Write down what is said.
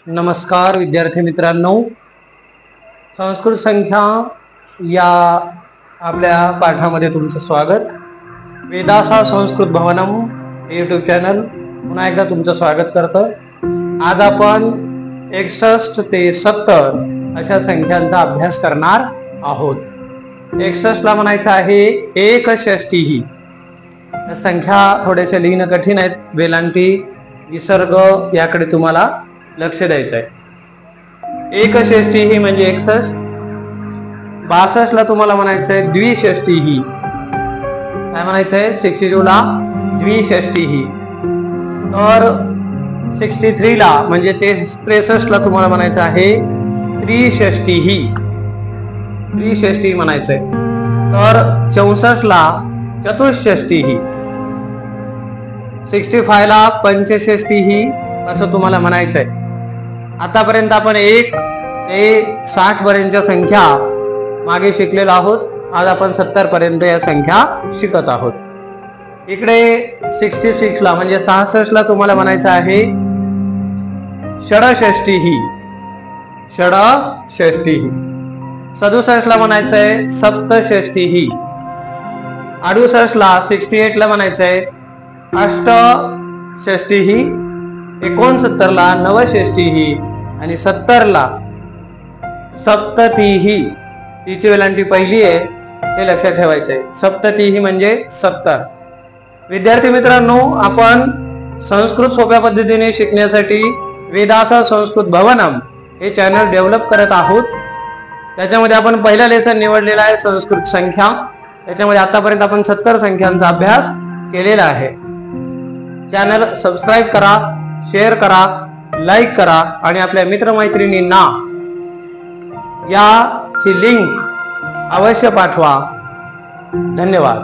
नमस्कार विद्यार्थी मित्रांनो, संस्कृत संख्या या आपल्या पाठामध्ये तुमचं स्वागत। वेदासा संस्कृत भवनम यूट्यूब चॅनल पुन्हा एकदा तुमचं स्वागत करतं। आज आपण 61 ते 70 अशा संख्यांचा अभ्यास करणार आहोत। 61 ला म्हणायचं आहे एकषष्टी। संख्या थोडेसे लिहिणं कठीण आहेत, वेलांटी विसर्ग याकडे तुम्हाला लक्ष द्यायचं आहे। एकषष्टी ही म्हणजे 61, 62 ला तुम्हाला म्हणायचंय द्विषष्टी ही। काय म्हणायचंय? 62 ला द्विषष्टी ही। तर 63 ला म्हणजे 63 ला तुम्हाला म्हणायचं आहे त्रिषष्टी ही, त्रिषष्टी म्हणायचंय। तर 64 ला चतुष्षष्टी ही, 65 ला पंचषष्टी ही असं तुम्हाला म्हणायचंय। आतापर्यंत आपण 1 ते 60 पर्यंतच्या संख्या मागे शिकलेलो आहोत। आज आपण 70 पर्यंत या संख्या शिकत आहोत। इकडे 66 ला म्हणजे 66 ला तुम्हाला म्हणायचं आहे षडषष्टी ही, षडषष्टी ही। 67 ला म्हणायचंय सप्तषष्टी ही। 68 ला 68 ला म्हणायचंय अष्टषष्टी ही। 69 ला नवषष्टी ही आणि 70 ला सप्तती ही। तिची वेलांटी पहिली आहे, हे लक्षात ठेवायचंय। सप्तती ही म्हणजे 70। विद्यार्थी मित्रांनो, आपण संस्कृत सोप्या पद्धतीने शिकण्यासाठी वेदासा संस्कृत भवनम हे चॅनल डेव्हलप करत आहोत। त्याच्यामध्ये आपण पहिला लेसन निवडलेला आहे संस्कृत संख्या। त्याच्यामध्ये आतापर्यंत आपण 70 संख्यांचा अभ्यास केलेला आहे। चॅनल सबस्क्राईब करा, शेअर करा, लाईक करा आणि आपल्या मित्रमैत्रिणींना याची लिंक अवश्य पाठवा। धन्यवाद।